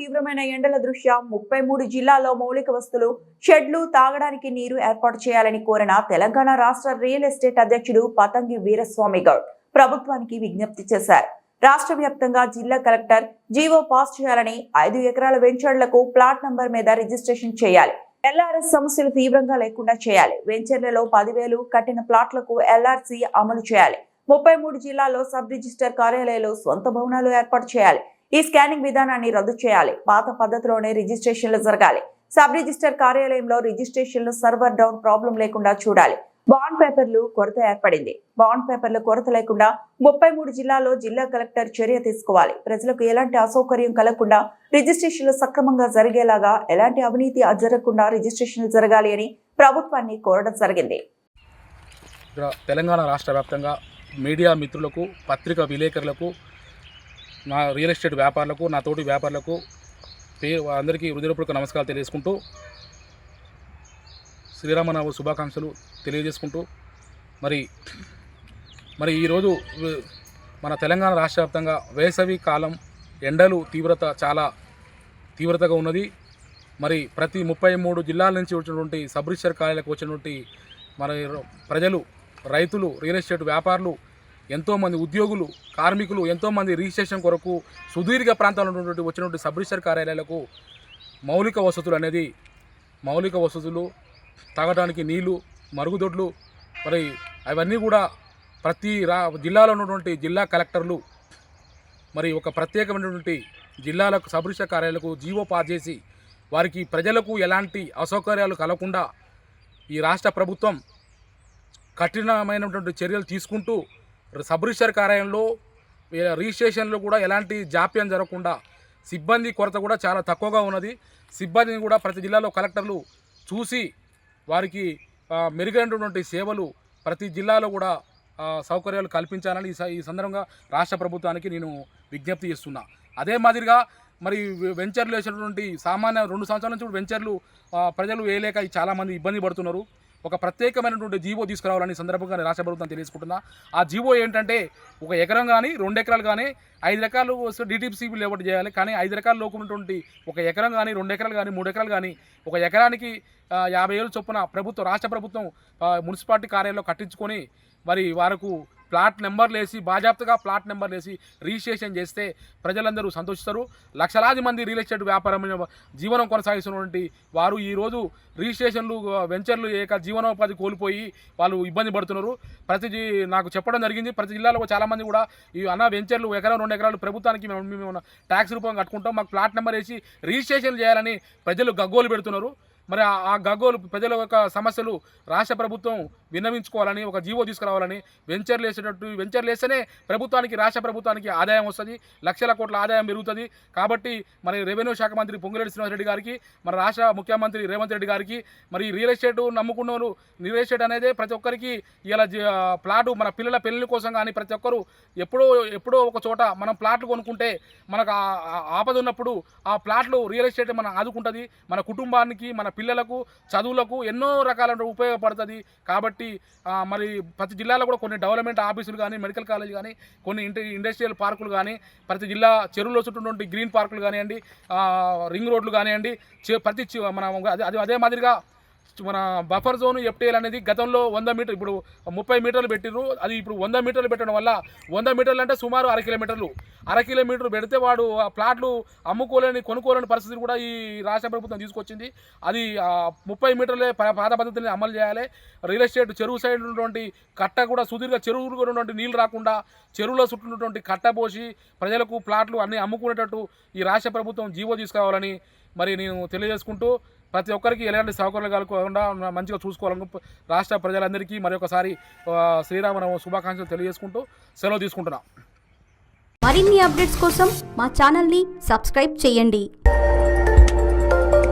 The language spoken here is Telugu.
తీవ్రమైన ఎండల దృష్ట్యా 33 జిల్లాల్లో మౌలిక వస్తువులు, షెడ్లు, తాగడానికి నీరు ఏర్పాటు చేయాలని కోరిన తెలంగాణ రాష్ట్ర రియల్ ఎస్టేట్ అధ్యక్షుడు పతంగి వీరస్వామి గౌడ్ ప్రభుత్వానికి విజ్ఞప్తి చేశారు. రాష్ట్ర వ్యాప్తంగా జిల్లా కలెక్టర్ జీవో పాస్ చేయాలని, 5 ఎకరాల వెంచర్లకు ప్లాట్ నంబర్ మీద రిజిస్ట్రేషన్ చేయాలి. ఎల్ఆర్ఎస్ సమస్యలు తీవ్రంగా లేకుండా చేయాలి. వెంచర్లలో 10,000 కట్టిన ప్లాట్లకు ఎల్ఆర్సీ అమలు చేయాలి. 33 జిల్లాల్లో సబ్ రిజిస్టర్ కార్యాలయాలు, సొంత భవనాలు ఏర్పాటు చేయాలి. ఈ స్కానింగ్ విధానాన్ని రద్దు చేయాలి. పాత పద్ధతిలోనే రిజిస్ట్రేషన్లు జరగాలి. సబ్ రిజిస్టర్ కార్యాలయంలో రిజిస్ట్రేషన్లు సర్వర్ డౌన్ ప్రాబ్లం లేకుండా చూడాలి. బాండ్ పేపర్లు కొరత ఏర్పడింది. బాండ్ పేపర్లు కొరత లేకుండా 33 జిల్లాల్లో జిల్లా కలెక్టర్ చర్య తీసుకోవాలి. ప్రజలకు ఎలాంటి అసౌకర్యం కలగకుండా రిజిస్ట్రేషన్లు సక్రమంగా జరిగేలాగా, ఎలాంటి అవినీతి జరగకుండా రిజిస్ట్రేషన్లు జరగాలి అని ప్రభుత్వాన్ని కోరడం జరిగింది. తెలంగాణ రాష్ట్ర వ్యాప్తంగా మీడియా మిత్రులకు, పత్రికా విలేకరులకు, నా రియల్ ఎస్టేట్ వ్యాపారులకు, నా తోటి వ్యాపారులకు అందరికీ హృదయపూర్వక నమస్కారాలు తెలియజేసుకుంటూ, శ్రీరామనవమి శుభాకాంక్షలు తెలియజేసుకుంటూ, మరి ఈరోజు మన తెలంగాణ రాష్ట్ర వ్యాప్తంగా వేసవి కాలం ఎండలు తీవ్రత చాలా తీవ్రతగా ఉన్నది. మరి ప్రతి 33 జిల్లాల నుంచి వచ్చినటువంటి సబ్ రిజిస్టర్ కార్యాలయాలకు వచ్చినటువంటి మన ప్రజలు, రైతులు, రియల్ ఎస్టేట్ వ్యాపారులు, ఎంతోమంది ఉద్యోగులు, కార్మికులు, ఎంతోమంది రిజిస్ట్రేషన్ కొరకు సుదీర్ఘ ప్రాంతాల్లో ఉన్నటువంటి వచ్చినటువంటి సబ్ రిజిస్టర్ కార్యాలయాలకు మౌలిక వసతులు, తాగడానికి నీళ్లు, మరుగుదొడ్లు, మరి అవన్నీ కూడా ప్రతి జిల్లాలో ఉన్నటువంటి జిల్లా కలెక్టర్లు మరి ఒక ప్రత్యేకమైనటువంటి జిల్లాలకు సబ్ రిజిస్టర్ కార్యాలయాలకు జీవో పాస్ చేసి వారికి ప్రజలకు ఎలాంటి అసౌకర్యాలు కలగకుండా ఈ రాష్ట్ర ప్రభుత్వం కఠినమైనటువంటి చర్యలు తీసుకుంటూ సబ్ రిజిస్టర్ కార్యాలయంలో రిజిస్ట్రేషన్లో కూడా ఎలాంటి జాప్యం జరగకుండా, సిబ్బంది కొరత కూడా చాలా తక్కువగా ఉన్నది. సిబ్బందిని కూడా ప్రతి జిల్లాలో కలెక్టర్లు చూసి వారికి మెరుగైనటువంటి సేవలు ప్రతి జిల్లాలో కూడా సౌకర్యాలు కల్పించాలని ఈ సందర్భంగా రాష్ట్ర ప్రభుత్వానికి నేను విజ్ఞప్తి చేస్తున్నా. అదే మాదిరిగా మరి వెంచర్లు వేసినటువంటి సామాన్య 2 సంవత్సరాల నుంచి వెంచర్లు ప్రజలు వేయలేక చాలామంది ఇబ్బంది పడుతున్నారు. ఒక ప్రత్యేకమైనటువంటి జీవో తీసుకురావాలని సందర్భంగా రాష్ట్ర ప్రభుత్వం తెలియజేసుకుంటున్నా. ఆ జీవో ఏంటంటే 1 ఎకరం కానీ 2 ఎకరాలు కానీ 5 ఎకరాలు డిటిసిపి లేఅవుట్ చేయాలి. కానీ 5 ఎకరాల లోపు ఉన్నటువంటి 1 ఎకరం కానీ 2 ఎకరాలు కానీ 3 ఎకరాలు కానీ 1 ఎకరానికి 50,000 చొప్పున రాష్ట్ర ప్రభుత్వం మున్సిపాలిటీ కార్యాలయంలో కట్టించుకొని మరి వారికి ప్లాట్ నెంబర్లు వేసి బాజాప్తగా ప్లాట్ నెంబర్లు వేసి రిజిస్ట్రేషన్ చేస్తే ప్రజలందరూ సంతోషిస్తారు. లక్షలాది మంది రియల్ ఎస్టేట్ వ్యాపారం జీవనం కొనసాగిస్తున్నటువంటి వారు ఈరోజు రిజిస్ట్రేషన్లు, వెంచర్లు జీవనోపాధి కోల్పోయి వాళ్ళు ఇబ్బంది పడుతున్నారు. నాకు చెప్పడం జరిగింది, ప్రతి జిల్లాలో చాలామంది కూడా ఈ వెంచర్లు 1 ఎకరం 2 ఎకరాలు ప్రభుత్వానికి మేము ట్యాక్స్ రూపంగా కట్టుకుంటాం, మాకు ప్లాట్ నెంబర్ వేసి రిజిస్ట్రేషన్ చేయాలని ప్రజలు గగ్గోలు పెడుతున్నారు. మరి ఆ గగ్గోలు ప్రజల యొక్క సమస్యలు రాష్ట్ర ప్రభుత్వం విన్నవించుకోవాలని, ఒక జీవో తీసుకురావాలని, వెంచర్లు వేస్తేనే రాష్ట్ర ప్రభుత్వానికి ఆదాయం వస్తుంది, లక్షల కోట్ల ఆదాయం పెరుగుతుంది. కాబట్టి మరి రెవెన్యూ శాఖ మంత్రి పొంగులేటి శ్రీనివాసరెడ్డి గారికి, మన రాష్ట్ర ముఖ్యమంత్రి రేవంత్ రెడ్డి గారికి, మరి రియల్ ఎస్టేట్ నమ్ముకున్న వాళ్ళు, రియల్ ఎస్టేట్ అనేది ప్రతి ఒక్కరికి ఇలా ప్లాటు మన పిల్లల పెళ్లి కోసం కానీ ప్రతి ఒక్కరు ఎప్పుడో ఒక చోట మనం ప్లాట్లు కొనుక్కుంటే మనకు ఆపద ఉన్నప్పుడు ఆ ప్లాట్లు రియల్ ఎస్టేట్ మనం ఆదుకుంటుంది. మన కుటుంబానికి, మన పిల్లలకు, చదువులకు ఎన్నో రకాల ఉపయోగపడుతుంది. కాబట్టి మరి ప్రతి జిల్లాలో కూడా కొన్ని డెవలప్మెంట్ ఆఫీసులు కానీ, మెడికల్ కాలేజ్ కానీ, కొన్ని ఇండస్ట్రియల్ పార్కులు కానీ, ప్రతి జిల్లా చెరువులో చుట్టూ గ్రీన్ పార్కులు కానివ్వండి, రింగ్ రోడ్లు కానివ్వండి, అదే మాదిరిగా మన బఫర్ జోన్ ఎఫ్టీఎల్ అనేది గతంలో 100 మీటర్లు, ఇప్పుడు 30 మీటర్లు పెట్టిర్రు. అది ఇప్పుడు 100 మీటర్లు పెట్టడం వల్ల 100 మీటర్లు అంటే సుమారు 1/2 కిలోమీటర్ పెడితే వాడు ఆ ప్లాట్లు కొనుక్కోలేని పరిస్థితి కూడా ఈ రాష్ట్ర ప్రభుత్వం తీసుకొచ్చింది. అది 30 మీటర్లే పాత పద్ధతిని అమలు చేయాలి. రియల్ ఎస్టేట్ చెరువు సైడ్ ఉన్నటువంటి కట్ట కూడా సుదీర్ఘ చెరువులు ఉన్నటువంటి నీళ్ళు రాకుండా చెరువులో చుట్టూన్నటువంటి కట్ట పోసి ప్రజలకు ప్లాట్లు అన్నీ అమ్ముకునేటట్టు ఈ రాష్ట్ర ప్రభుత్వం జీవో తీసుకురావాలని మరి నేను తెలియజేసుకుంటూ, ప్రతి ఒక్కరికి ఎలాంటి సౌకర్యాలు కలగకుండా మంచిగా చూసుకోవాలని రాష్ట్ర ప్రజలందరికీ మరొకసారి శ్రీరామనవమి శుభాకాంక్షలు తెలియజేసుకుంటూ సెలవు తీసుకుంటున్నాం. మరిన్ని అప్డేట్స్ కోసం మా ఛానల్ని సబ్స్క్రైబ్ చేయండి.